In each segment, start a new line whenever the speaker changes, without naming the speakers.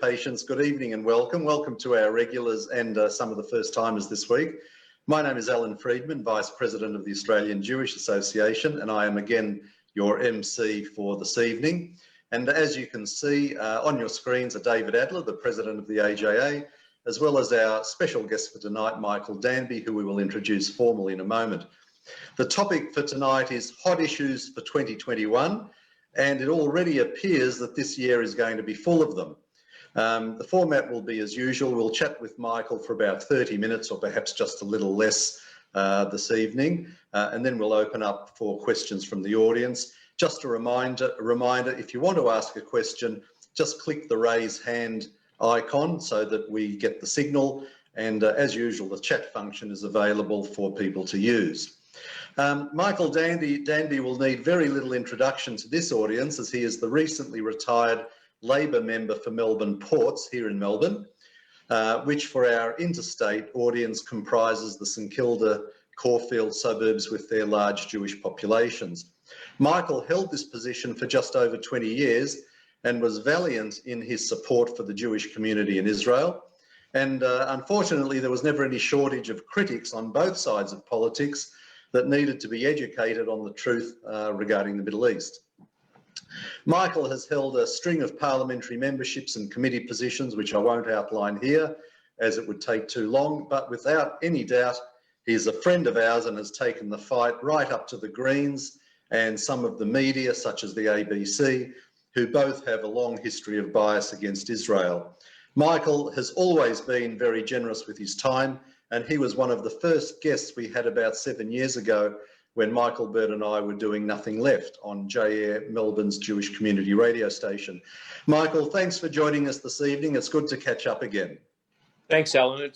Patience, good evening and welcome. Welcome to our regulars and some of the first timers this week. My name is Alan Friedman, Vice President of the Australian Jewish Association, and I am again your MC for this evening. And as you can see on your screens are David Adler, the President of the AJA, as well as our special guest for tonight, Michael Danby, who we will introduce formally in a moment. The topic for tonight is hot issues for 2021, and it already appears that this year is going to be full of them. The format will be as usual. We'll chat with Michael for about 30 minutes or perhaps just a little less this evening, and then we'll open up for questions from the audience. Just a reminder, if you want to ask a question, just click the raise hand icon so that we get the signal, and as usual, the chat function is available for people to use. Michael Danby will need very little introduction to this audience, as he is the recently retired Labor member for Melbourne Ports here in Melbourne, which for our interstate audience comprises the St Kilda, Caulfield suburbs with their large Jewish populations. Michael held this position for just over 20 years and was valiant in his support for the Jewish community in Israel. And unfortunately, there was never any shortage of critics on both sides of politics that needed to be educated on the truth regarding the Middle East. Michael has held a string of parliamentary memberships and committee positions, which I won't outline here as it would take too long, but without any doubt, he is a friend of ours and has taken the fight right up to the Greens and some of the media, such as the ABC, who both have a long history of bias against Israel. Michael has always been very generous with his time, and he was one of the first guests we had about 7 years ago when Michael Bird and I were doing Nothing Left on J-Air, Melbourne's Jewish community radio station. Michael, thanks for joining us this evening. It's good to catch up again.
Thanks, Alan.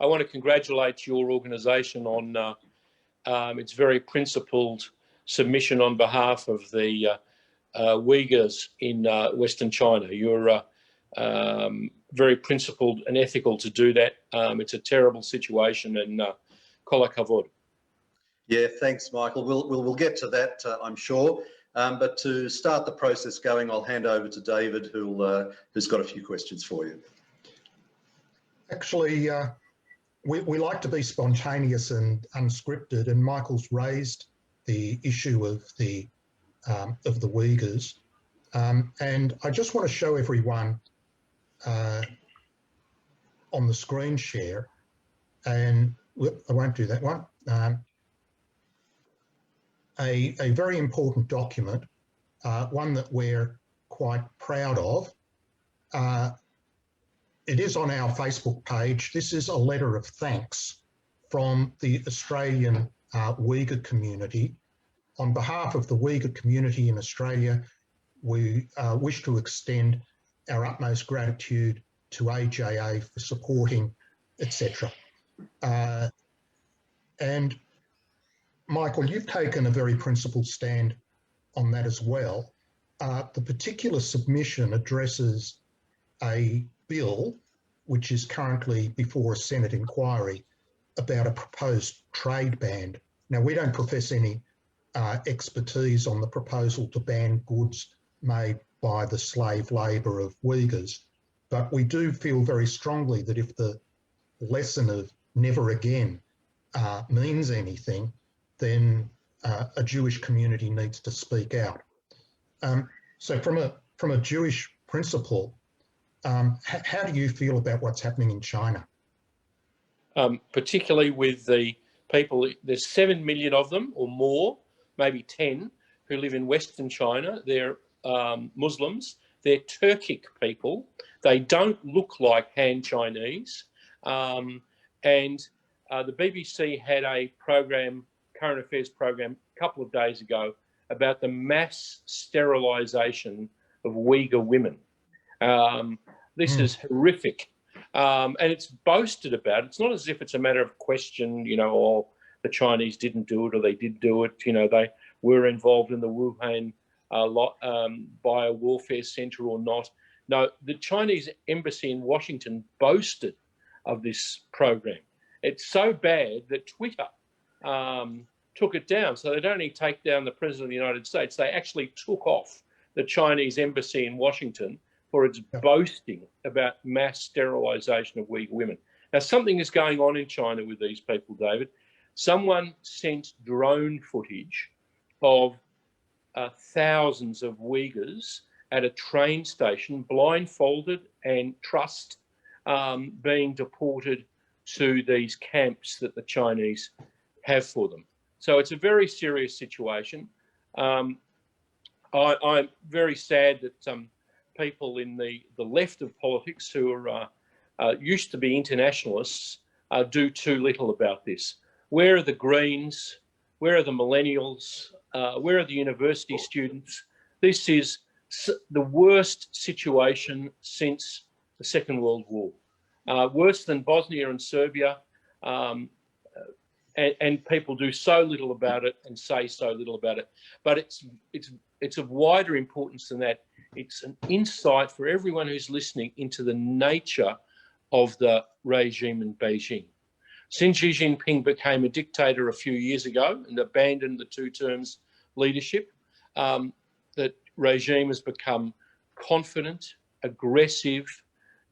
I want to congratulate your organisation on its very principled submission on behalf of the Uyghurs in Western China. You're very principled and ethical to do that. It's a terrible situation, and kol hakavod.
Yeah, thanks, Michael. We'll get to that, I'm sure. But to start the process going, I'll hand over to David, who's got a few questions for you.
Actually, we like to be spontaneous and unscripted, and Michael's raised the issue of the Uyghurs, and I just want to show everyone on the screen share, and I won't do that one. A very important document, one that we're quite proud of. It is on our Facebook page. This is a letter of thanks from the Australian Uyghur community. On behalf of the Uyghur community in Australia, we wish to extend our utmost gratitude to AJA for supporting, etc. And Michael, you've taken a very principled stand on that as well. The particular submission addresses a bill which is currently before a Senate inquiry about a proposed trade ban. Now, we don't profess any expertise on the proposal to ban goods made by the slave labour of Uyghurs, but we do feel very strongly that if the lesson of never again means anything, then a Jewish community needs to speak out. So from a Jewish principle, how do you feel about what's happening in China?
Particularly with the people, there's 7 million of them or more, maybe 10, who live in Western China. They're Muslims, they're Turkic people. They don't look like Han Chinese. And the BBC had a program, current affairs program, a couple of days ago about the mass sterilisation of Uyghur women. This is horrific. And it's boasted about. It's not as if it's a matter of question, you know, or the Chinese didn't do it or they did do it. You know, they were involved in the Wuhan biowarfare centre or not. No, the Chinese embassy in Washington boasted of this program. It's so bad that Twitter took it down. So they don't only take down the President of the United States, they actually took off the Chinese embassy in Washington for its boasting about mass sterilisation of Uyghur women. Now, something is going on in China with these people, David. Someone sent drone footage of thousands of Uyghurs at a train station, blindfolded and trussed, being deported to these camps that the Chinese have for them. So it's a very serious situation. I'm very sad that people in the left of politics who are used to be internationalists do too little about this. Where are the Greens? Where are the millennials? Where are the university students? This is the worst situation since the Second World War. Worse than Bosnia and Serbia, and people do so little about it and say so little about it. But it's of wider importance than that. It's an insight for everyone who's listening into the nature of the regime in Beijing. Since Xi Jinping became a dictator a few years ago and abandoned the two terms leadership, that regime has become confident, aggressive,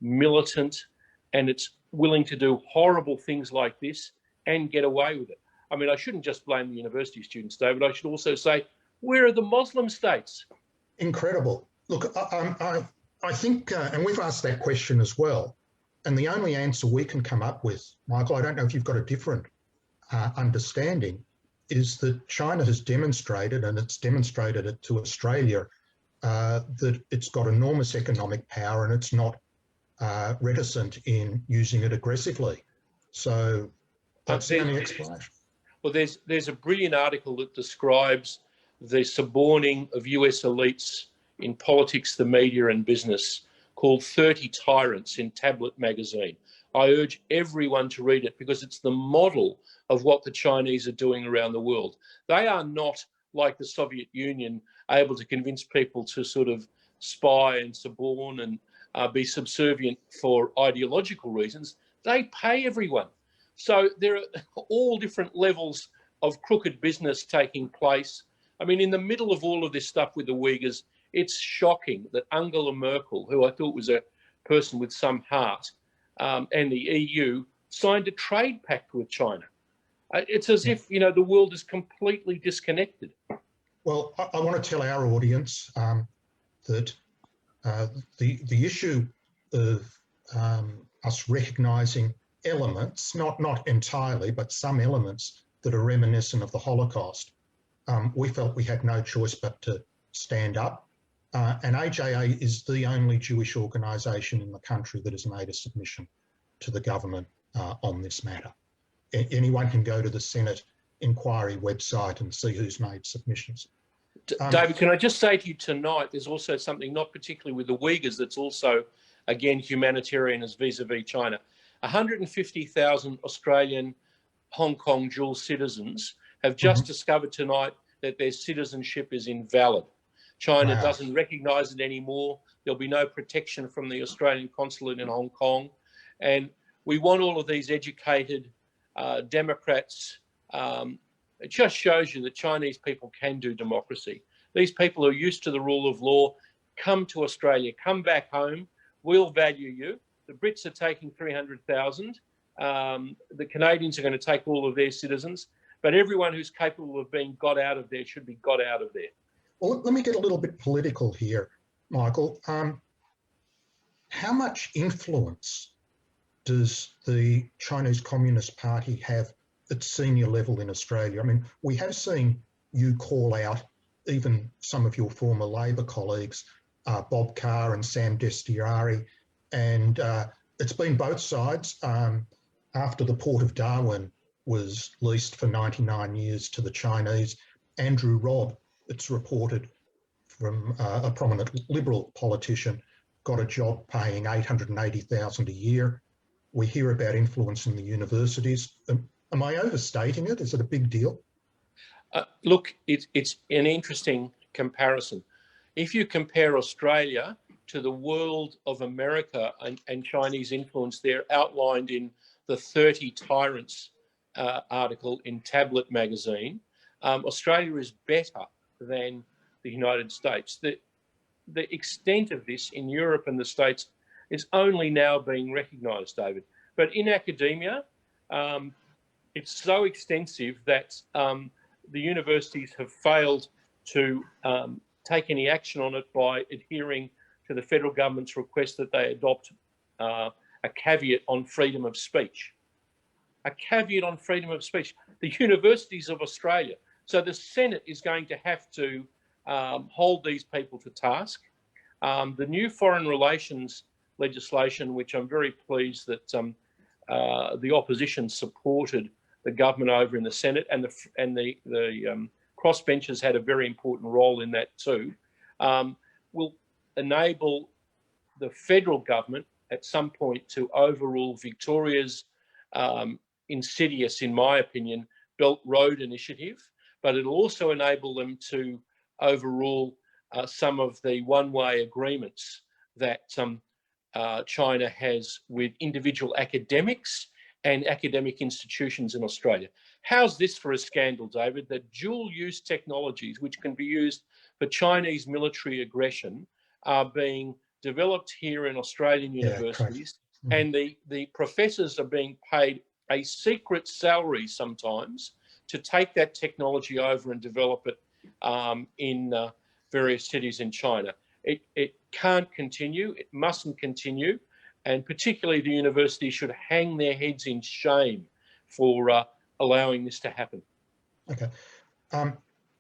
militant, and it's willing to do horrible things like this and get away with it. I mean, I shouldn't just blame the university students, David. I should also say, where are the Muslim states?
Incredible. Look, I think, and we've asked that question as well, and the only answer we can come up with, Michael, I don't know if you've got a different understanding, is that China has demonstrated, and it's demonstrated it to Australia, that it's got enormous economic power and it's not reticent in using it aggressively. So that's the only explanation.
Well, there's a brilliant article that describes the suborning of US elites in politics, the media and business, called 30 Tyrants in Tablet magazine. I urge everyone to read it because it's the model of what the Chinese are doing around the world. They are not like the Soviet Union, able to convince people to sort of spy and suborn and be subservient for ideological reasons. They pay everyone. So there are all different levels of crooked business taking place. I mean, in the middle of all of this stuff with the Uyghurs, it's shocking that Angela Merkel, who I thought was a person with some heart, and the EU signed a trade pact with China. It's as if, you know, the world is completely disconnected.
Well, I want to tell our audience that the issue of us recognising elements, not entirely, but some elements that are reminiscent of the Holocaust, we felt we had no choice but to stand up. And AJA is the only Jewish organisation in the country that has made a submission to the government on this matter. Anyone can go to the Senate inquiry website and see who's made submissions.
David, can I just say to you tonight, there's also something not particularly with the Uyghurs that's also, again, humanitarian as vis-a-vis China. 150,000 Australian Hong Kong dual citizens have just discovered tonight that their citizenship is invalid. China doesn't recognise it anymore. There'll be no protection from the Australian consulate in Hong Kong. And we want all of these educated Democrats. It just shows you that Chinese people can do democracy. These people are used to the rule of law. Come to Australia, come back home. We'll value you. The Brits are taking 300,000. The Canadians are going to take all of their citizens. But everyone who's capable of being got out of there should be got out of there.
Well, let me get a little bit political here, Michael. How much influence does the Chinese Communist Party have at senior level in Australia? I mean, we have seen you call out even some of your former Labor colleagues, Bob Carr and Sam Destiari, and it's been both sides. After the Port of Darwin was leased for 99 years to the Chinese, Andrew Robb, it's reported from a prominent Liberal politician, got a job paying $880,000 a year. We hear about influence in the universities. Am I overstating it? Is it a big deal?
Look, it's an interesting comparison. If you compare Australia to the world of America and Chinese influence there outlined in the 30 Tyrants article in Tablet magazine, Australia is better than the United States. the extent of this in Europe and the States is only now being recognised, David. But in academia, it's so extensive that the universities have failed to take any action on it by adhering to the federal government's request that they adopt a caveat on freedom of speech. A caveat on freedom of speech. The universities of Australia. So the Senate is going to have to hold these people to task. The new foreign relations legislation, which I'm very pleased that the opposition supported the government over in the Senate, and the crossbenchers had a very important role in that too, will enable the federal government at some point to overrule Victoria's insidious, in my opinion, Belt Road Initiative, but it'll also enable them to overrule some of the one-way agreements that China has with individual academics and academic institutions in Australia. How's this for a scandal, David? That dual-use technologies, which can be used for Chinese military aggression, are being developed here in Australian universities, and the professors are being paid a secret salary sometimes to take that technology over and develop it in various cities in China. It can't continue, it mustn't continue, and particularly the university should hang their heads in shame for allowing this to happen.
Okay.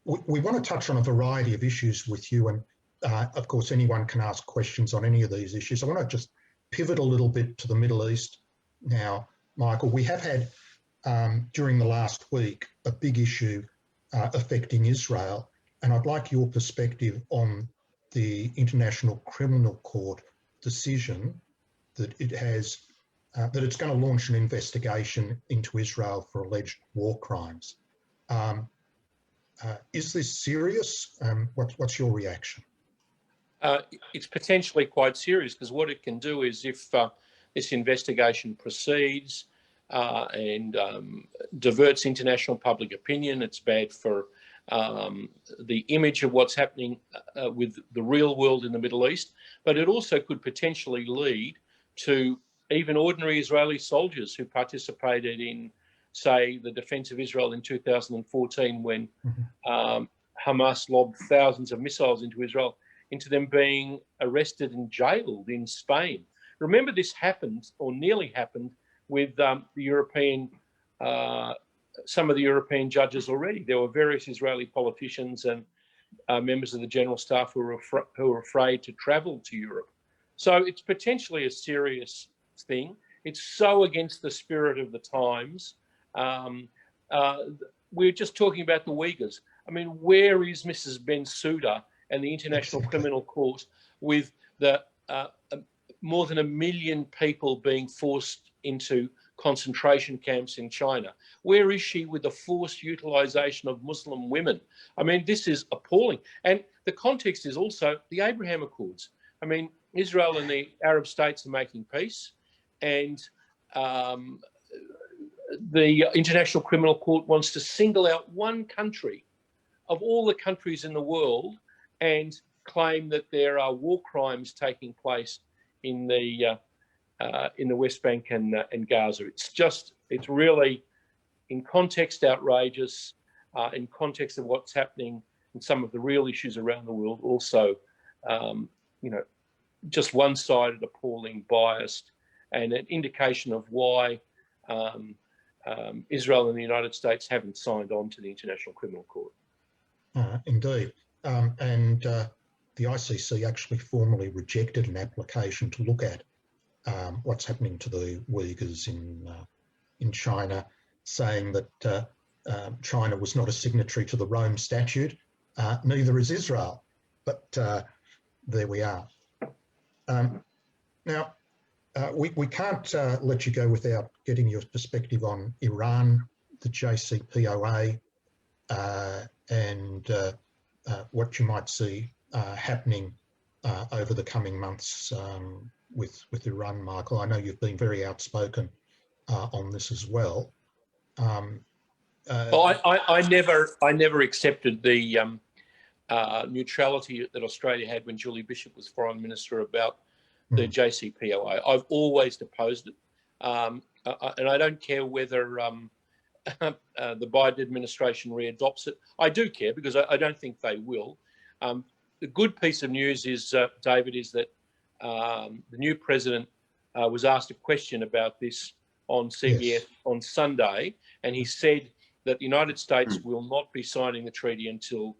We want to touch on a variety of issues with you, and of course anyone can ask questions on any of these issues. I want to just pivot a little bit to the Middle East now, Michael. We have had during the last week a big issue affecting Israel, and I'd like your perspective on the International Criminal Court decision that it has, that it's going to launch an investigation into Israel for alleged war crimes. Is this serious? What's your reaction?
It's potentially quite serious, because what it can do is, if this investigation proceeds and diverts international public opinion, it's bad for the image of what's happening with the real world in the Middle East, but it also could potentially lead to even ordinary Israeli soldiers who participated in, say, the defence of Israel in 2014, when Hamas lobbed thousands of missiles into Israel, into them being arrested and jailed in Spain. Remember, this happened, or nearly happened, with the European, some of the European judges already. There were various Israeli politicians and members of the general staff who were afraid to travel to Europe. So it's potentially a serious thing. It's so against the spirit of the times. We're just talking about the Uyghurs. I mean, where is Mrs. Bensouda and the International Criminal Court with the more than 1 million people being forced into concentration camps in China? Where is she with the forced utilisation of Muslim women? I mean, this is appalling. And the context is also the Abraham Accords. I mean, Israel and the Arab states are making peace, and the International Criminal Court wants to single out one country of all the countries in the world and claim that there are war crimes taking place in the West Bank and Gaza. It's really, in context, outrageous. In context of what's happening and some of the real issues around the world, also, just one-sided, appalling, biased, and an indication of why Israel and the United States haven't signed on to the International Criminal Court.
Indeed. And the ICC actually formally rejected an application to look at what's happening to the Uyghurs in China, saying that China was not a signatory to the Rome Statute, neither is Israel. But there we are. Now, we can't let you go without getting your perspective on Iran, the JCPOA, and what you might see happening over the coming months with Iran, Michael. I know you've been very outspoken on this as well.
Well, I never accepted the neutrality that Australia had when Julie Bishop was Foreign Minister about the JCPOA. I've always opposed it. And I don't care whether the Biden administration readopts it. I do care because I don't think they will. The good piece of news is, David, is that the new president was asked a question about this on CBS on Sunday, and he said that the United States will not be signing the treaty until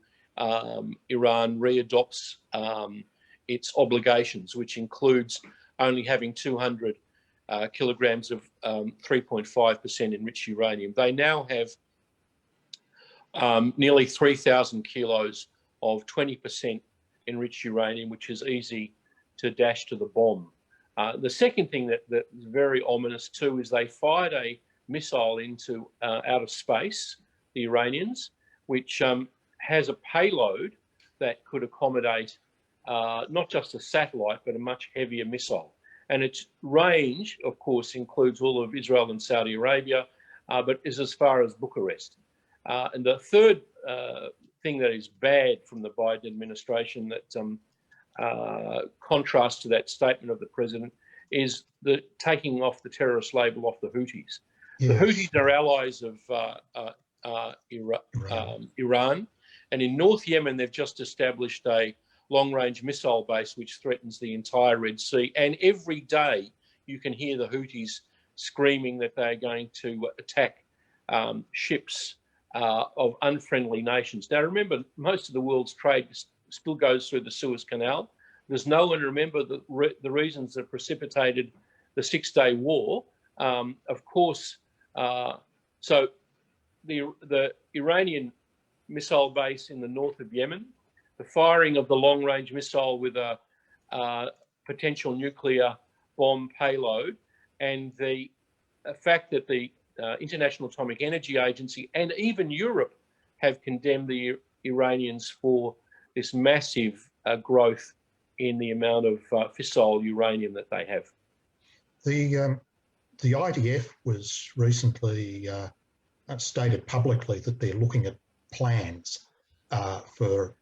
Iran readopts its obligations, which includes only having 200 kilograms of 3.5% enriched uranium. They now have nearly 3,000 kilos of 20% enriched uranium, which is easy to dash to the bomb. The second thing that is very ominous too is they fired a missile into outer space, the Iranians, which has a payload that could accommodate not just a satellite, but a much heavier missile. And its range, of course, includes all of Israel and Saudi Arabia, but is as far as Bucharest. And the third thing that is bad from the Biden administration that contrasts to that statement of the president is the taking off the terrorist label off the Houthis. Yes. The Houthis are allies of Iran. And in North Yemen, they've just established a long-range missile base which threatens the entire Red Sea. And every day you can hear the Houthis screaming that they're going to attack ships of unfriendly nations. Now, remember, most of the world's trade still goes through the Suez Canal. There's no one to remember the reasons that precipitated the Six-Day War. Of course, so the Iranian missile base in the north of Yemen, the firing of the long-range missile with a potential nuclear bomb payload, and the fact that the International Atomic Energy Agency and even Europe have condemned the Iranians for this massive growth in the amount of fissile uranium that they have.
The IDF was recently stated publicly that they're looking at plans for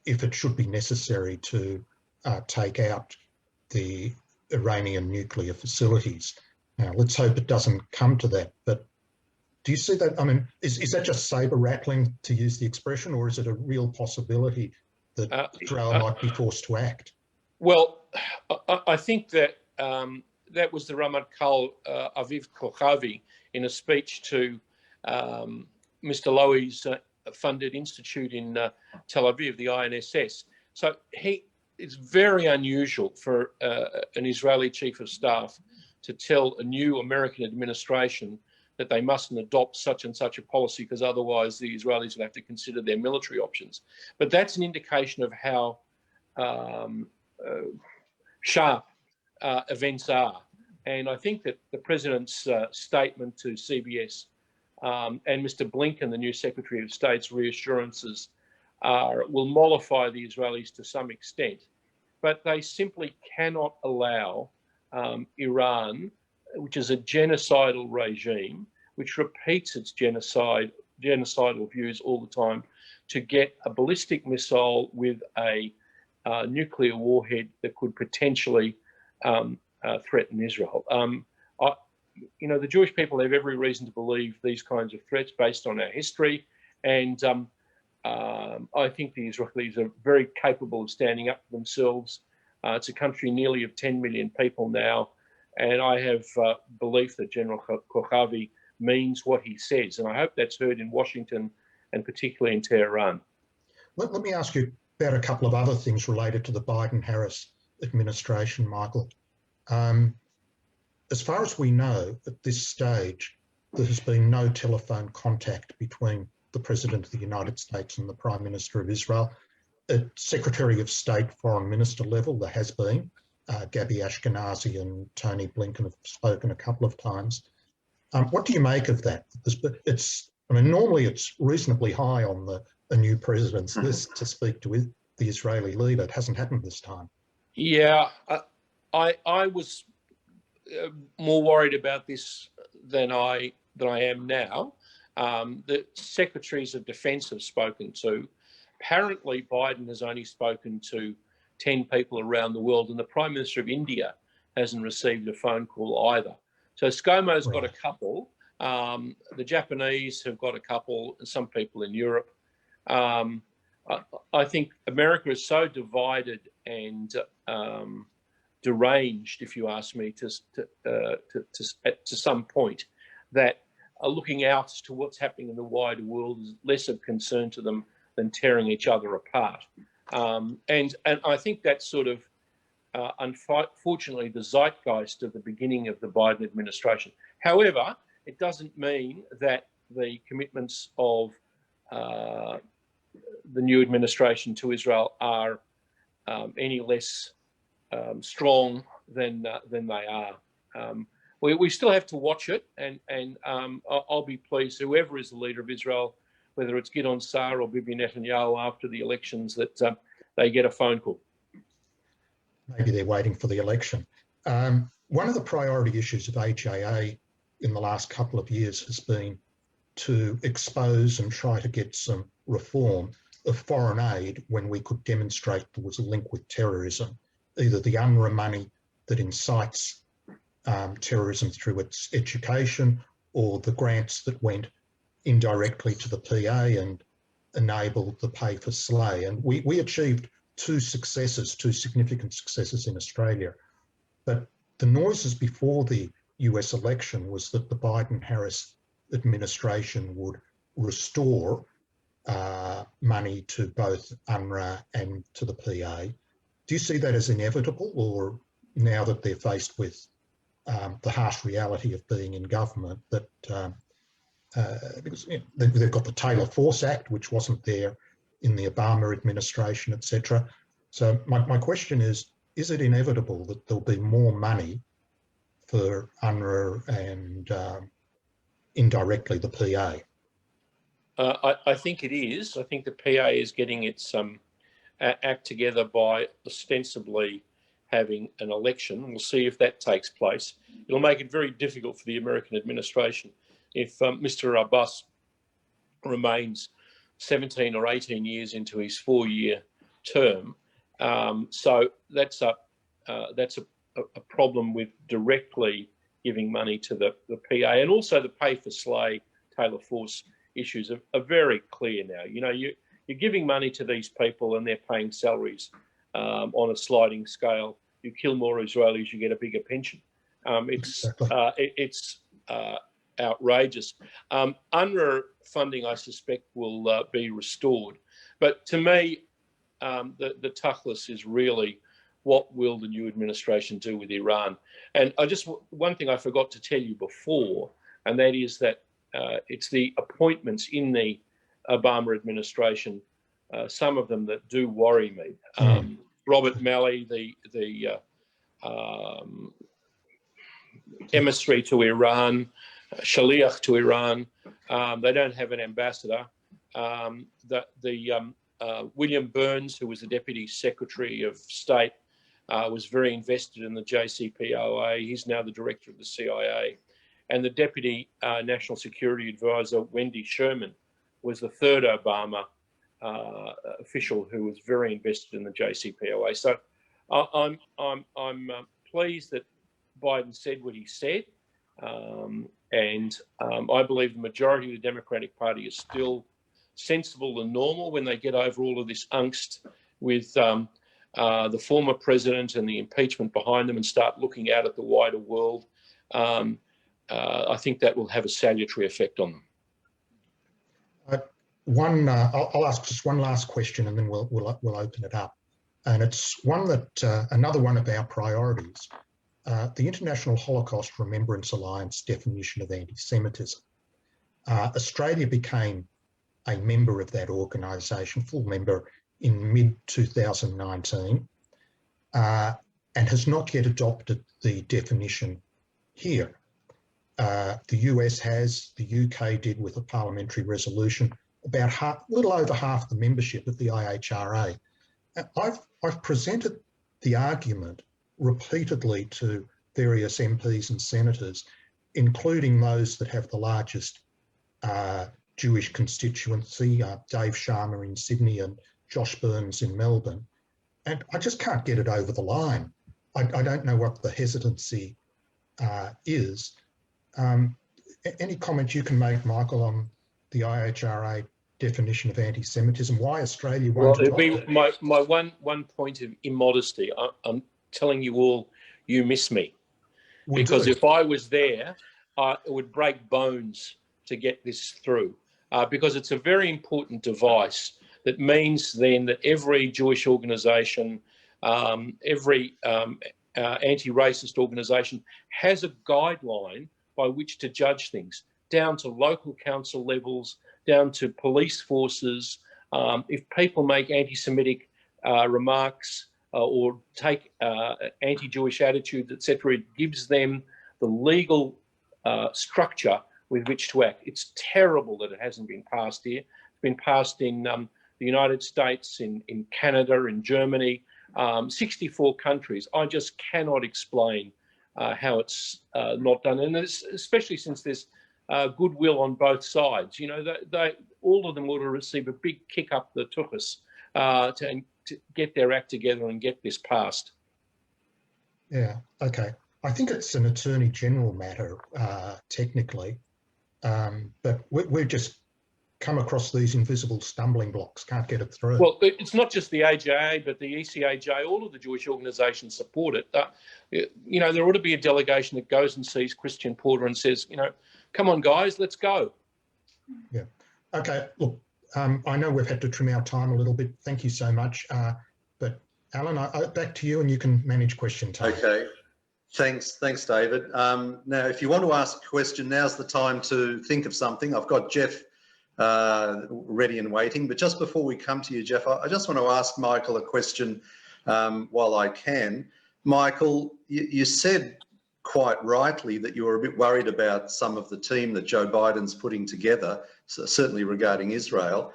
if it should be necessary to take out the Iranian nuclear facilities. Now, let's hope it doesn't come to that, but do you see that? I mean, is that just saber rattling, to use the expression, or is it a real possibility that Israel might be forced to act?
Well, I think that that was the Ramatkal Aviv Kochavi in a speech to Mr. Lowy's funded institute in Tel Aviv, the INSS. So it's very unusual for an Israeli chief of staff to tell a new American administration that they mustn't adopt such and such a policy because otherwise the Israelis would have to consider their military options. But that's an indication of how sharp events are. And I think that the president's statement to CBS and Mr. Blinken, the new Secretary of State's reassurances will mollify the Israelis to some extent. But they simply cannot allow Iran, which is a genocidal regime, which repeats its genocidal views all the time, to get a ballistic missile with a nuclear warhead that could potentially threaten Israel. The Jewish people have every reason to believe these kinds of threats based on our history, and I think the Israelis are very capable of standing up for themselves. It's a country nearly of 10 million people now, and I have belief that General Kochavi means what he says, and I hope that's heard in Washington and particularly in Tehran.
Let me ask you about a couple of other things related to the Biden-Harris administration, Michael. As far as we know, at this stage, there has been no telephone contact between the President of the United States and the Prime Minister of Israel. At Secretary of State, Foreign Minister level, there has been. Gabby Ashkenazi and Tony Blinken have spoken a couple of times. What do you make of that? Normally it's reasonably high on a new president's list to speak to the Israeli leader. It hasn't happened this time.
Yeah, I was more worried about this than I am now. The secretaries of defence have spoken to Apparently, Biden has only spoken to 10 people around the world, and the Prime Minister of India hasn't received a phone call either. So ScoMo's got a couple. The Japanese have got a couple, and some people in Europe. I think America is so divided and deranged, if you ask me, to some point, that looking out to what's happening in the wider world is less of concern to them than tearing each other apart. And I think that's sort of, unfortunately, the zeitgeist of the beginning of the Biden administration. However, it doesn't mean that the commitments of the new administration to Israel are any less strong than they are. We still have to watch it, and I'll be pleased, whoever is the leader of Israel, whether it's Gideon Sa'ar or Bibi Netanyahu after the elections, that they get a phone call.
Maybe they're waiting for the election. One of the priority issues of HAA in the last couple of years has been to expose and try to get some reform of foreign aid when we could demonstrate there was a link with terrorism, either the UNRWA money that incites terrorism through its education, or the grants that went indirectly to the PA and enabled the pay for slay. And we achieved two significant successes in Australia. But the noises before the US election was that the Biden-Harris administration would restore money to both UNRWA and to the PA. Do you see that as inevitable, or now that they're faced with the harsh reality of being in government, that because they've got the Taylor Force Act, which wasn't there in the Obama administration, etc. So my question is it inevitable that there'll be more money for UNRWA and indirectly the PA?
I think it is. I think the PA is getting its act together by ostensibly having an election. We'll see if that takes place. It'll make it very difficult for the American administration if Mr. Abbas remains 17 or 18 years into his 4-year term. So that's a problem with directly giving money to the PA, and also the pay for slay Taylor Force issues are very clear now. You know, you're giving money to these people and they're paying salaries on a sliding scale. You kill more Israelis, you get a bigger pension. It's outrageous. UNRWA funding, I suspect, will be restored. But to me, the tachlis is really, what will the new administration do with Iran? And one thing I forgot to tell you before, and that is that it's the appointments in the Obama administration, some of them that do worry me. Robert Malley, the emissary to Iran, shaliach to Iran, they don't have an ambassador. William Burns, who was the Deputy Secretary of State, was very invested in the JCPOA. He's now the director of the CIA. And the Deputy National Security Advisor, Wendy Sherman, was the third Obama official who was very invested in the JCPOA. So I'm pleased that Biden said what he said. And I believe the majority of the Democratic Party is still sensible and normal when they get over all of this angst with the former president and the impeachment behind them and start looking out at the wider world. I think that will have a salutary effect on them.
I'll ask just one last question and then we'll open it up. And it's one that another one of our priorities, the International Holocaust Remembrance Alliance definition of anti-Semitism. Australia became a member of that organisation, full member, in mid-2019, and has not yet adopted the definition here. The US has, the UK did with a parliamentary resolution, about a little over half the membership of the IHRA. I've presented the argument repeatedly to various MPs and senators, including those that have the largest Jewish constituency, Dave Sharma in Sydney and Josh Burns in Melbourne, and I just can't get it over the line. I don't know what the hesitancy is. Any comment you can make, Michael, on the IHRA definition of anti-Semitism? Why Australia won't
Well, it'd be
adopt it?
my one point of immodesty. I'm telling you all, you miss me. Because if I was there, it would break bones to get this through. Because it's a very important device that means then that every Jewish organisation, every anti-racist organisation has a guideline by which to judge things, down to local council levels, down to police forces. If people make anti-Semitic remarks or take anti-Jewish attitudes, etc., it gives them the legal structure with which to act. It's terrible that it hasn't been passed here. It's been passed in the United States, in Canada, in Germany, 64 countries. I just cannot explain how it's not done, and especially since there's goodwill on both sides. You know, all of them ought to receive a big kick up the tuchus to get their act together and get this passed.
Yeah, okay. I think it's an Attorney General matter, technically, but we've just come across these invisible stumbling blocks, can't get it through.
Well, it's not just the AJA, but the ECAJ, all of the Jewish organisations support it. You know, there ought to be a delegation that goes and sees Christian Porter and says, you know, come on, guys, let's go.
Yeah. Okay, look, I know we've had to trim our time a little bit. Thank you so much. But Alan, back to you and you can manage question time.
Okay. Thanks, David. Now, if you want to ask a question, now's the time to think of something. I've got Jeff ready and waiting. But just before we come to you, Jeff, I just want to ask Michael a question while I can. Michael, you said quite rightly that you were a bit worried about some of the team that Joe Biden's putting together, so certainly regarding Israel.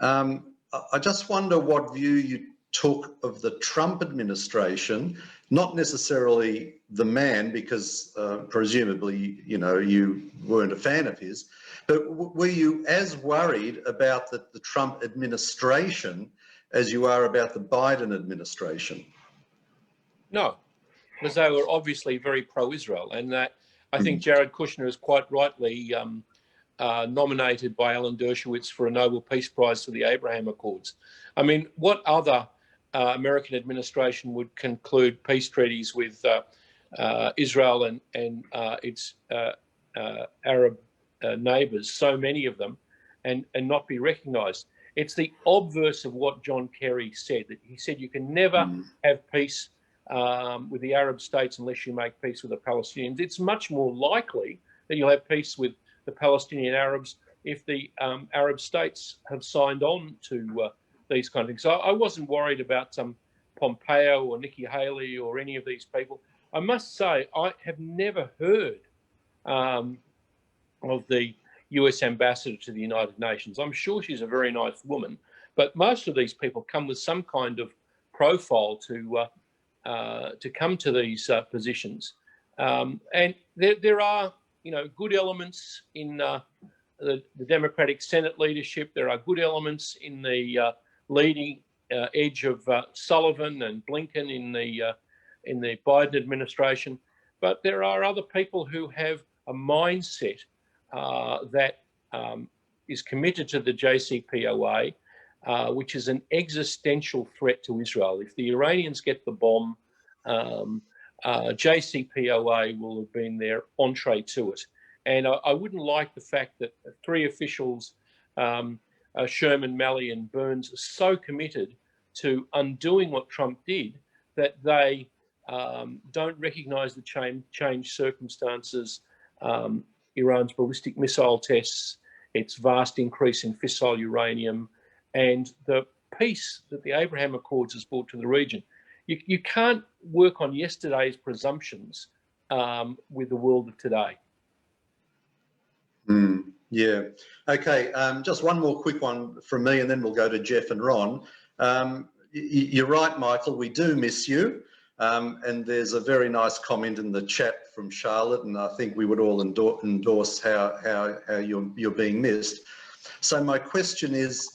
I just wonder what view you took of the Trump administration, not necessarily the man, because presumably, you know, you weren't a fan of his, but were you as worried about the Trump administration as you are about the Biden administration?
No, because they were obviously very pro-Israel, and that I think Jared Kushner is quite rightly nominated by Alan Dershowitz for a Nobel Peace Prize for the Abraham Accords. I mean, what other American administration would conclude peace treaties with Israel and its Arab neighbours, so many of them, and not be recognised? It's the obverse of what John Kerry said. That he said you can never have peace with the Arab states unless you make peace with the Palestinians. It's much more likely that you'll have peace with the Palestinian Arabs if the Arab states have signed on to these kind of things. So I wasn't worried about some Pompeo or Nikki Haley or any of these people. I must say, I have never heard of the US ambassador to the United Nations. I'm sure she's a very nice woman, but most of these people come with some kind of profile to come to these positions. And there are, you know, good elements in the Democratic Senate leadership. There are good elements in the leading edge of Sullivan and Blinken in the Biden administration, but there are other people who have a mindset that is committed to the JCPOA, which is an existential threat to Israel. If the Iranians get the bomb, JCPOA will have been their entree to it. And I wouldn't like the fact that three officials, Sherman, Malley and Burns, are so committed to undoing what Trump did that they don't recognise the changed circumstances, Iran's ballistic missile tests, its vast increase in fissile uranium, and the peace that the Abraham Accords has brought to the region. You can't work on yesterday's presumptions with the world of today.
Yeah. Okay. Just one more quick one from me, and then we'll go to Jeff and Ron. You're right, Michael. We do miss you. And there's a very nice comment in the chat from Charlotte, and I think we would all endorse how you're being missed. So my question is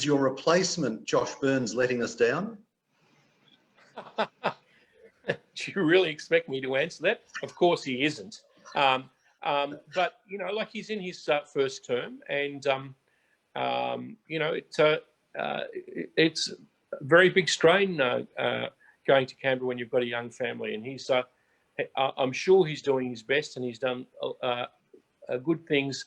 your replacement, Josh Burns, letting us down?
Do you really expect me to answer that? Of course he isn't. But, you know, like he's in his first term, and, you know, it's a very big strain going to Canberra when you've got a young family, and he's, I'm sure he's doing his best, and he's done good things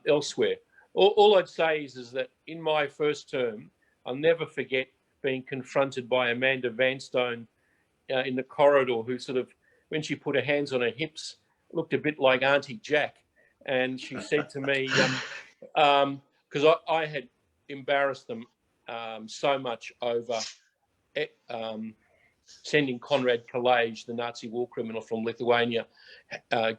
elsewhere. All I'd say is that in my first term, I'll never forget being confronted by Amanda Vanstone in the corridor, who sort of, when she put her hands on her hips, looked a bit like Auntie Jack. And she said to me, because I had embarrassed them so much over sending Konrad Kalej, the Nazi war criminal from Lithuania,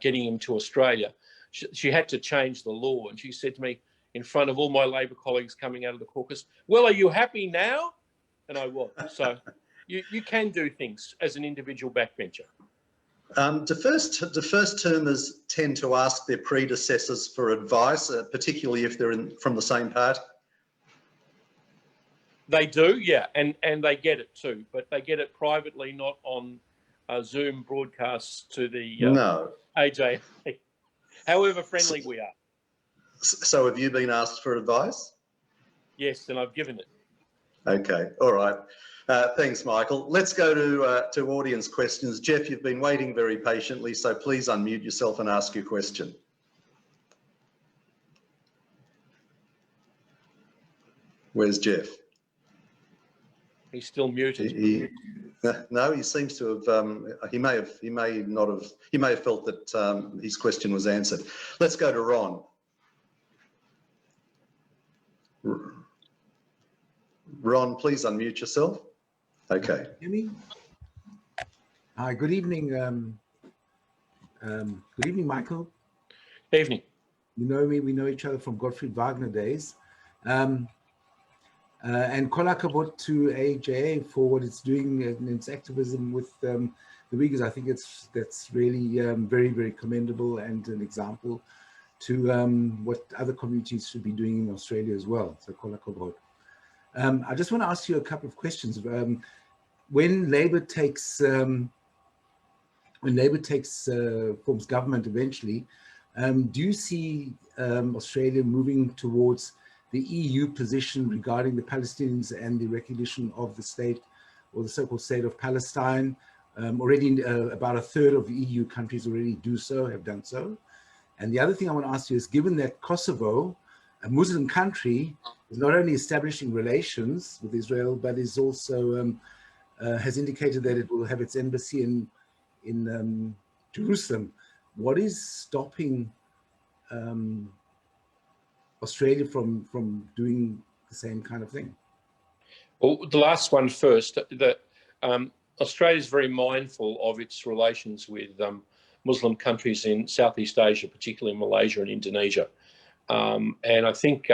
getting him to Australia. She had to change the law. And she said to me, in front of all my Labor colleagues coming out of the caucus, "Well, are you happy now?" And I was. So you can do things as an individual backbencher.
Do first termers tend to ask their predecessors for advice, particularly if they're from the same party?
They do, yeah, and they get it too, but they get it privately, not on Zoom broadcasts to the AJ. However friendly we are.
So have you been asked for advice?
Yes, and I've given it.
Okay, all right. Thanks, Michael. Let's go to audience questions. Jeff, you've been waiting very patiently, so please unmute yourself and ask your question. Where's Jeff?
He's still muted.
No, he seems to have. He may have felt that his question was answered. Let's go to Ron. Ron, please unmute yourself. Okay.
Hear me? Hi. Good evening. Good evening, Michael.
Evening.
You know me. We know each other from Gottfried Wagner days. And kol hakavod to AJA for what it's doing in its activism with the Uyghurs. I think that's really very, very commendable and an example to what other communities should be doing in Australia as well. So kol hakavod. I just want to ask you a couple of questions. When Labor takes forms government eventually, do you see Australia moving towards the EU position regarding the Palestinians and the recognition of the state, or the so-called state of Palestine? Already about a third of the EU countries already have done so. And the other thing I want to ask you is, given that Kosovo, a Muslim country, is not only establishing relations with Israel, but is also has indicated that it will have its embassy in Jerusalem. What is stopping Australia from doing the same kind of thing?
Well, the last one first. Australia is very mindful of its relations with Muslim countries in Southeast Asia, particularly Malaysia and Indonesia. And I think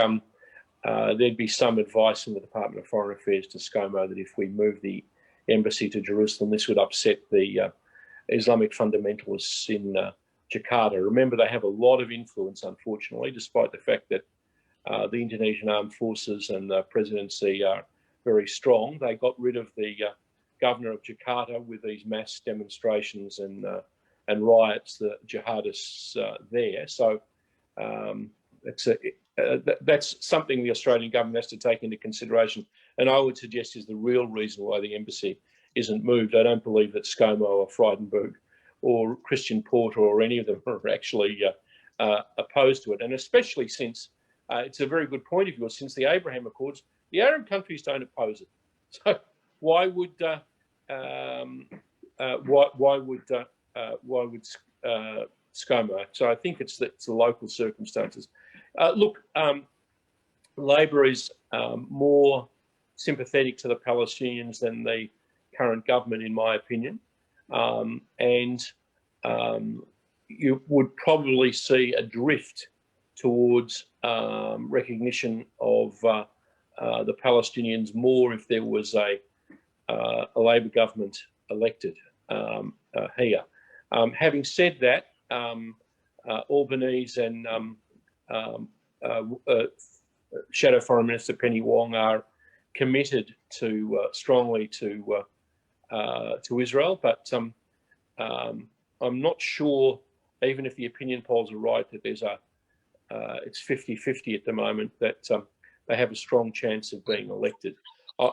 there'd be some advice from the Department of Foreign Affairs to ScoMo that if we move the embassy to Jerusalem, this would upset the Islamic fundamentalists in Jakarta. Remember, they have a lot of influence, unfortunately, despite the fact that the Indonesian armed forces and the presidency are very strong. They got rid of the governor of Jakarta with these mass demonstrations and riots, the jihadists there. So that's something the Australian government has to take into consideration, and I would suggest is the real reason why the embassy isn't moved. I don't believe that ScoMo or Frydenberg or Christian Porter or any of them are actually opposed to it, and especially since it's a very good point of yours. Since the Abraham Accords, the Arab countries don't oppose it, so why would ScoMo? So I think it's the local circumstances. Look, Labor is more sympathetic to the Palestinians than the current government, in my opinion, and you would probably see a drift towards recognition of the Palestinians more if there was a Labor government elected here. Having said that, Albanese and Shadow Foreign Minister Penny Wong are committed to strongly to Israel, but I'm not sure, even if the opinion polls are right, that there's it's 50-50 at the moment, that they have a strong chance of being elected.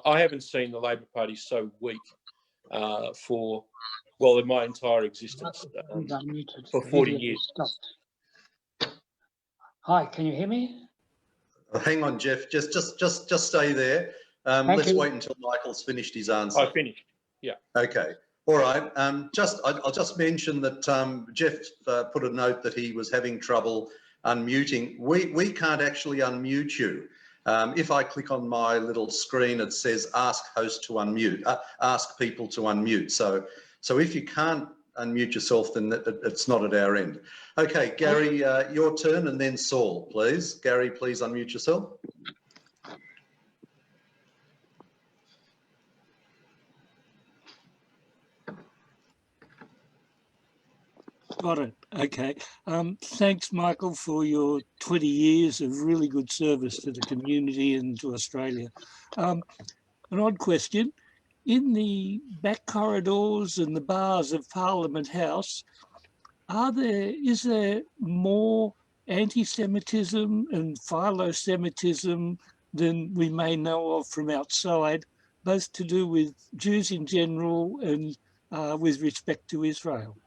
I haven't seen the Labor Party so weak for, well, in my entire existence, for 40 years.
Hi, can you hear me?
Hang on, Jeff. Just stay there. Let's wait until Michael's finished his answer.
I finished. Yeah.
Okay. All right. I'll just mention that Jeff put a note that he was having trouble unmuting. We can't actually unmute you. If I click on my little screen, it says ask host to unmute, ask people to unmute. So if you can't unmute yourself, then it's not at our end. Okay, Gary, your turn, and then Saul, please. Gary, please unmute yourself.
Got it. Okay. Thanks, Michael, for your 20 years of really good service to the community and to Australia. An odd question. In the back corridors and the bars of Parliament House, is there more anti-Semitism and philo-Semitism than we may know of from outside, both to do with Jews in general and with respect to Israel?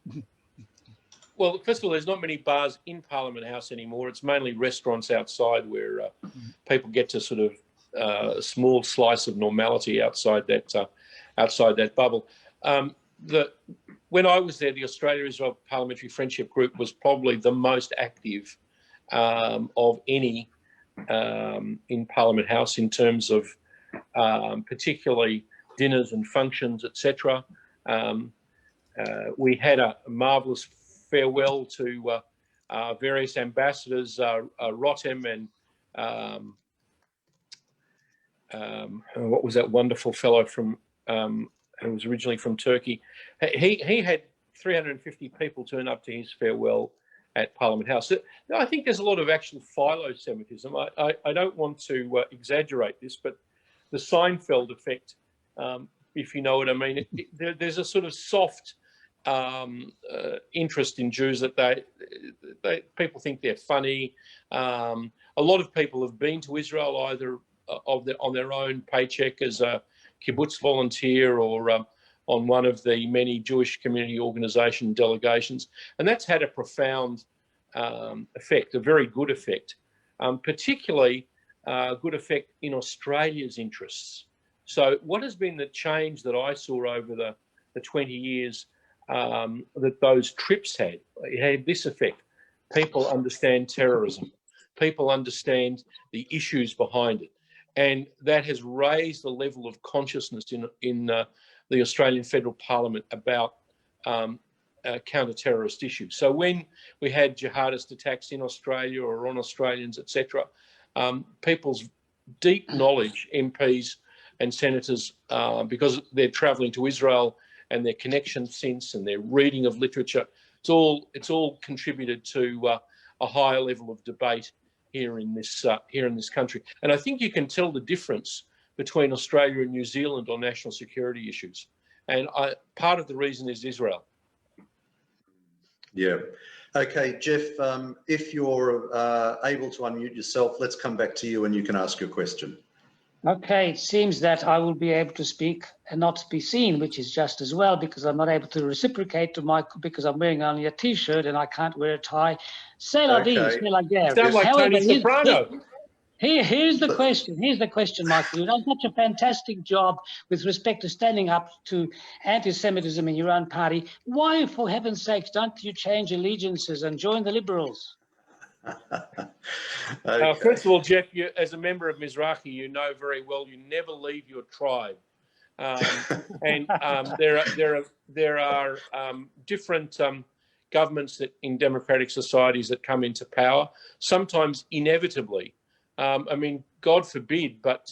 Well, first of all, there's not many bars in Parliament House anymore. It's mainly restaurants outside where people get to sort of a small slice of normality outside that bubble. When I was there, the Australia-Israel Parliamentary Friendship Group was probably the most active of any in Parliament House in terms of particularly dinners and functions, etc. We had a marvellous farewell to various ambassadors, Rotem and what was that wonderful fellow from who was originally from Turkey. He had 350 people turn up to his farewell at Parliament House. So, I think there's a lot of actual philo-Semitism. I don't want to exaggerate this, but the Seinfeld effect, if you know what I mean, there's a sort of soft interest in Jews that people think they're funny. A lot of people have been to Israel either on their own paycheck as a kibbutz volunteer or on one of the many Jewish community organisation delegations, and that's had a profound effect, a very good effect, particularly good effect in Australia's interests. So what has been the change that I saw over the 20 years that those trips had? It had this effect. People understand terrorism. People understand the issues behind it. And that has raised the level of consciousness in the Australian Federal Parliament about counter-terrorist issues. So when we had jihadist attacks in Australia or on Australians, etc., people's deep knowledge, MPs and senators, because they're travelling to Israel and their connection since and their reading of literature, it's all contributed to a higher level of debate here in this country. And I think you can tell the difference between Australia and New Zealand on national security issues. And part of the reason is Israel.
Yeah. Okay, Jeff, if you're able to unmute yourself, let's come back to you and you can ask your question.
Okay, it seems that I will be able to speak and not be seen, which is just as well, because I'm not able to reciprocate to Michael because I'm wearing only a T-shirt and I can't wear a tie. C'est la vie, c'est la guerre.
Sound like Tony Soprano.
Here's the question. Here's the question, Michael. You've done such a fantastic job with respect to standing up to anti-Semitism in your own party. Why, for heaven's sakes, don't you change allegiances and join the Liberals?
Okay.
First of all, Jeff, you, as a member of Mizrahi, you know very well you never leave your tribe. And there are different governments that in democratic societies that come into power, sometimes inevitably. I mean, God forbid, but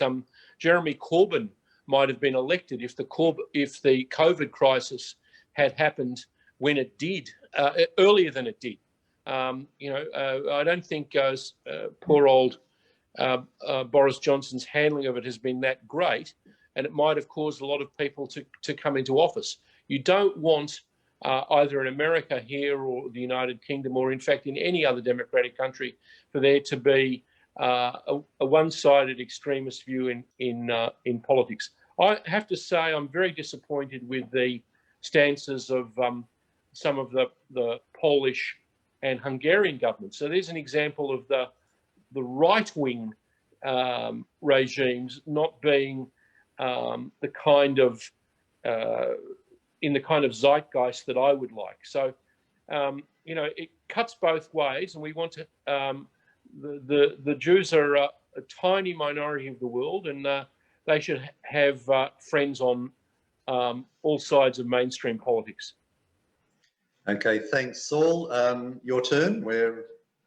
Jeremy Corbyn might have been elected if the COVID crisis had happened when it did, earlier than it did. I don't think poor old Boris Johnson's handling of it has been that great, and it might have caused a lot of people to come into office. You don't want either in America here or the United Kingdom, or in fact in any other democratic country, for there to be a one-sided extremist view in politics. I have to say I'm very disappointed with the stances of some of the Polish and Hungarian governments. So there's an example of the right-wing regimes not being the kind of in the kind of zeitgeist that I would like. So it cuts both ways, and we want to. The Jews are a tiny minority of the world, and they should have friends on all sides of mainstream politics.
Okay, thanks, Saul. Your turn.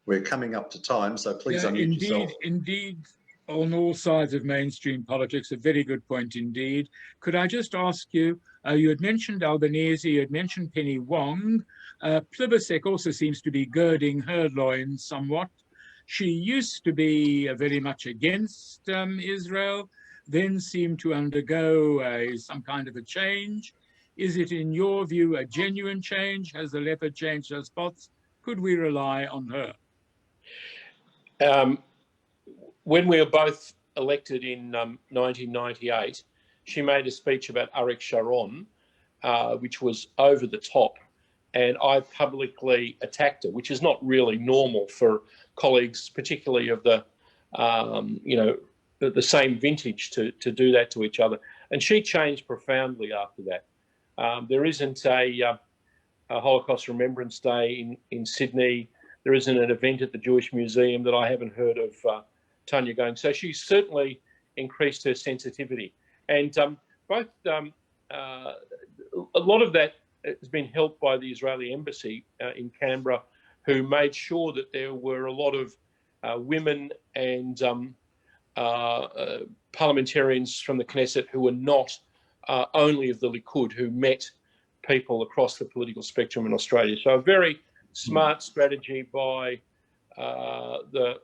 We're coming up to time, so please unmute yourself.
Indeed, on all sides of mainstream politics, a very good point indeed. Could I just ask you, you had mentioned Albanese, you had mentioned Penny Wong. Plibersek also seems to be girding her loins somewhat. She used to be very much against Israel, then seemed to undergo some kind of a change. Is it, in your view, a genuine change? Has the leopard changed her spots? Could we rely on her?
When we were both elected in 1998, she made a speech about Arik Sharon, which was over the top, and I publicly attacked her, which is not really normal for colleagues, particularly of the same vintage, to do that to each other. And she changed profoundly after that. There isn't a Holocaust Remembrance Day in Sydney. There isn't an event at the Jewish Museum that I haven't heard of Tanya going. So she's certainly increased her sensitivity. And a lot of that has been helped by the Israeli embassy in Canberra, who made sure that there were a lot of women and parliamentarians from the Knesset who were not only of the Likud, who met people across the political spectrum in Australia. So a very smart strategy by the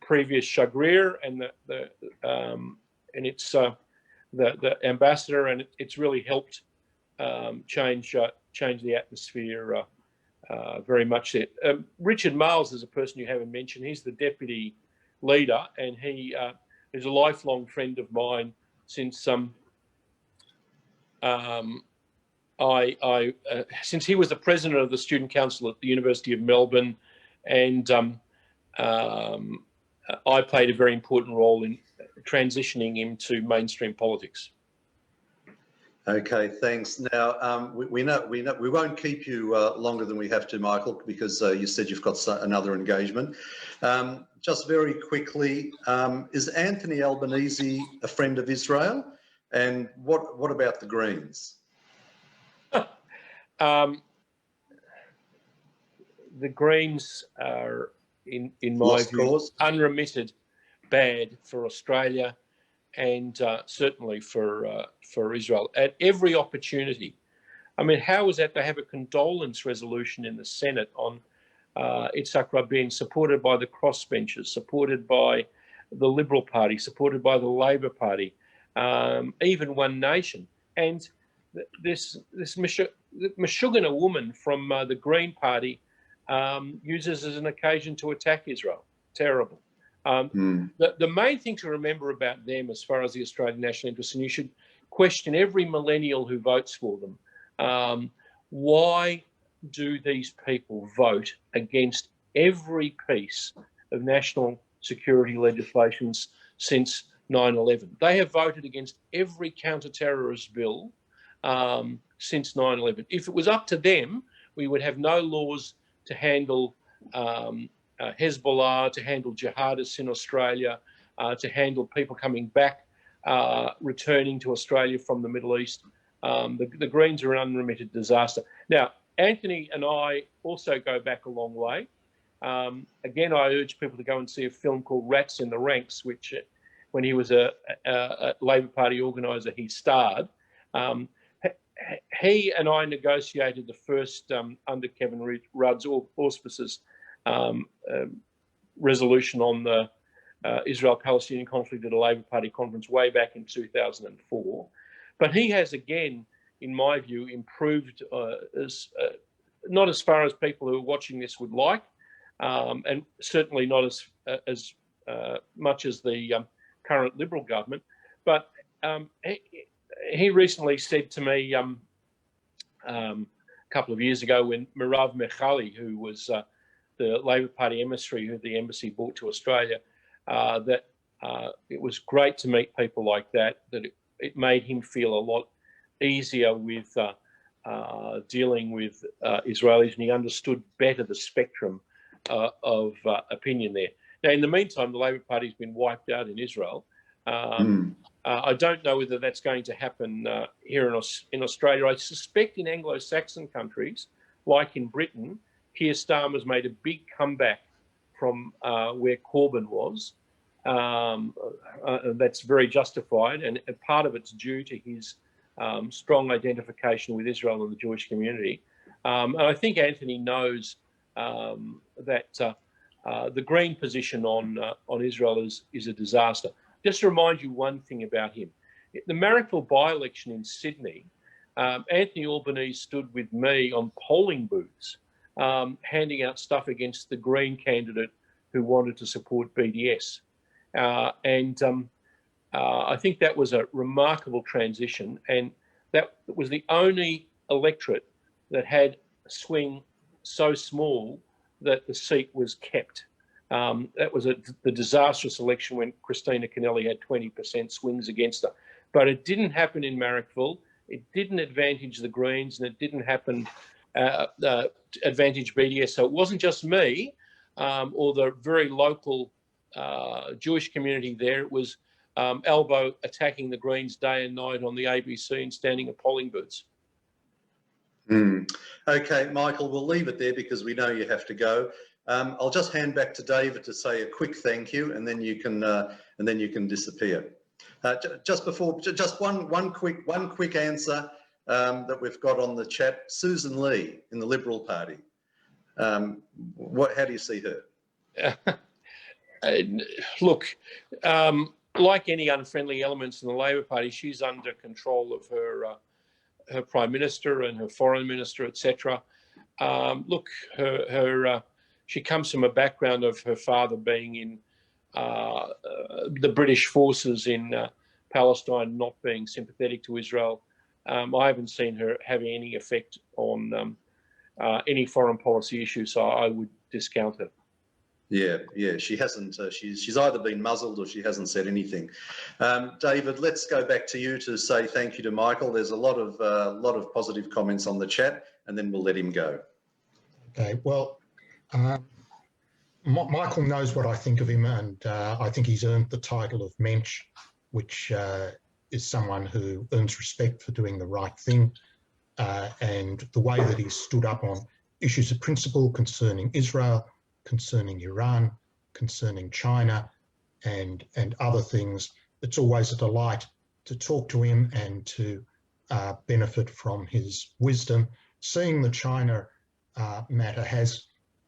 previous Shagrir and the ambassador, and it's really helped change the atmosphere very much there. Richard Marles is a person you haven't mentioned. He's the deputy leader, and he is a lifelong friend of mine since since he was the president of the student council at the University of Melbourne, and I played a very important role in transitioning him to mainstream politics.
Okay, thanks. Now we won't keep you longer than we have to, Michael, because you said you've got another engagement. Just very quickly, is Anthony Albanese a friend of Israel? And what about the Greens?
The Greens are, in my view, unremitted bad for Australia, and certainly for Israel at every opportunity. I mean, how is that they have a condolence resolution in the Senate on Yitzhak Rabin, supported by the crossbenchers, supported by the Liberal Party, supported by the Labor Party, even One Nation, and this Meshuggah woman from the Green Party uses as an occasion to attack Israel. Terrible. The main thing to remember about them, as far as the Australian national interest, and you should question every millennial who votes for them, why do these people vote against every piece of national security legislations since 9/11? They have voted against every counter-terrorist bill since 9/11. If it was up to them, we would have no laws to handle Hezbollah, to handle jihadists in Australia, to handle people coming back, returning to Australia from the Middle East. The Greens are an unremitted disaster. Now, Anthony and I also go back a long way. Again, I urge people to go and see a film called Rats in the Ranks, which when he was a Labor Party organiser, he starred. he and I negotiated the first, under Kevin Rudd's auspices, resolution on the Israel-Palestinian conflict at a Labor Party conference way back in 2004. But he has, again, in my view, improved not as far as people who are watching this would like, and certainly not as much as the current Liberal government. But he recently said to me a couple of years ago, when Merav Michaeli, who was the Labor Party emissary who the embassy brought to Australia, that it was great to meet people like that, that it made him feel a lot easier with dealing with Israelis, and he understood better the spectrum of opinion there. Now, in the meantime, the Labor Party's been wiped out in Israel. I don't know whether that's going to happen here in Australia. I suspect in Anglo-Saxon countries, like in Britain, Keir Starmer's made a big comeback from where Corbyn was. That's very justified, and part of it's due to his strong identification with Israel and the Jewish community. And I think Anthony knows that the Green position on Israel is a disaster. Just to remind you one thing about him. The Marrickville by-election in Sydney, Anthony Albanese stood with me on polling booths, handing out stuff against the Green candidate who wanted to support BDS. I think that was a remarkable transition, and that was the only electorate that had a swing so small that the seat was kept. That was the disastrous election when Christina Kennelly had 20% swings against her. But it didn't happen in Marrickville. It didn't advantage the Greens, and it didn't happen advantage BDS. So it wasn't just me or the very local Jewish community there. It was Albo attacking the Greens day and night on the ABC and standing at polling booths.
Okay, Michael, we'll leave it there because we know you have to go. I'll just hand back to David to say a quick thank you, and then you can disappear. Just one quick answer that we've got on the chat. Susan Lee in the Liberal Party. How do you see her?
Look, like any unfriendly elements in the Labor Party, she's under control of her Prime Minister and her Foreign Minister, etc. Look, she comes from a background of her father being in the British forces in Palestine, not being sympathetic to Israel. I haven't seen her having any effect on any foreign policy issue, so I would discount her.
Yeah, she hasn't. She's either been muzzled or she hasn't said anything. David, let's go back to you to say thank you to Michael. There's a lot of positive comments on the chat, and then we'll let him go.
Okay, well, Michael knows what I think of him, and I think he's earned the title of Mensch, which is someone who earns respect for doing the right thing, and the way that he's stood up on issues of principle concerning Israel, concerning Iran, concerning China, and other things. It's always a delight to talk to him and to benefit from his wisdom. Seeing the China matter has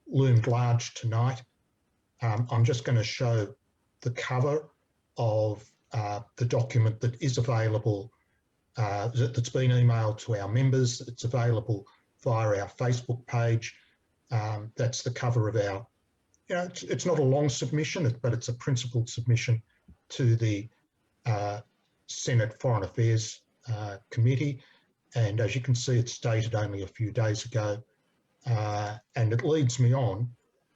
loomed large tonight. I'm just going to show the cover of the document that is available, that's been emailed to our members. It's available via our Facebook page. That's the cover of our, it's not a long submission, but it's a principled submission to the Senate Foreign Affairs Committee. And as you can see, it's dated only a few days ago. And it leads me on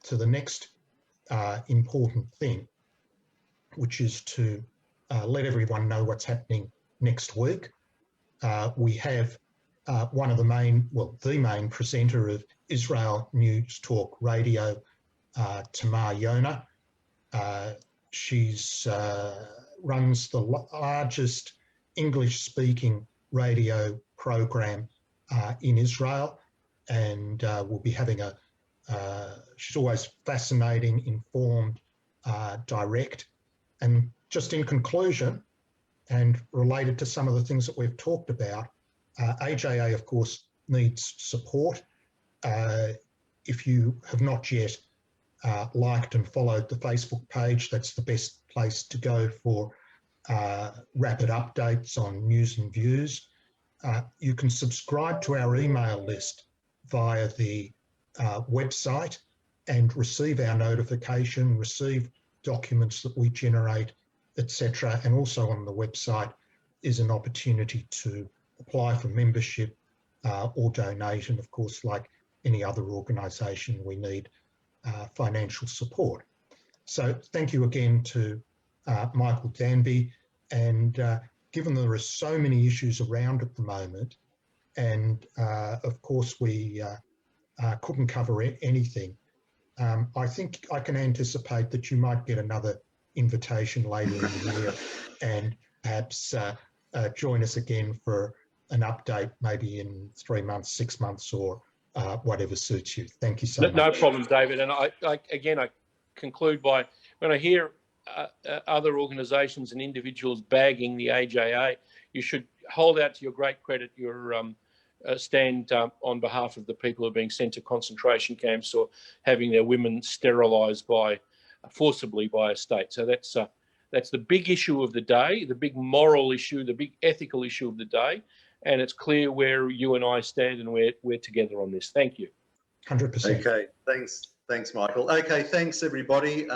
to the next important thing, which is to let everyone know what's happening next week. We have one of the main, the main presenter of Israel News Talk Radio, Tamar Yona. She's runs the largest English-speaking radio program in Israel, and we'll be having she's always fascinating, informed, direct. And just in conclusion, and related to some of the things that we've talked about, AJA, of course, needs support. If you have not yet liked and followed the Facebook page, that's the best place to go for rapid updates on news and views. You can subscribe to our email list via the website and receive our notification, receive documents that we generate, etc. And also on the website is an opportunity to apply for membership or donate. And of course, like any other organisation, we need financial support. So thank you again to Michael Danby. And given there are so many issues around at the moment, and of course we couldn't cover anything, I think I can anticipate that you might get another invitation later in the year and perhaps join us again for an update maybe in 3 months, 6 months, or whatever suits you. Thank you so much.
No problem, David. And I conclude by, when I hear other organisations and individuals bagging the AJA, you should hold out to your great credit your stand on behalf of the people who are being sent to concentration camps or having their women sterilised forcibly by a state. So that's the big issue of the day, the big moral issue, the big ethical issue of the day. And it's clear where you and I stand, and we're together on this. Thank you.
100%.
Okay, thanks, Michael. Okay, thanks everybody.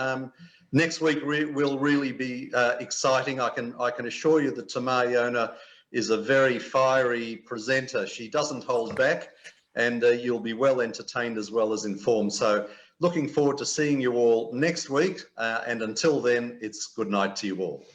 Next week will really be exciting. I can assure you that Tamar Yona is a very fiery presenter. She doesn't hold back, and you'll be well entertained as well as informed. So looking forward to seeing you all next week. And until then, it's good night to you all.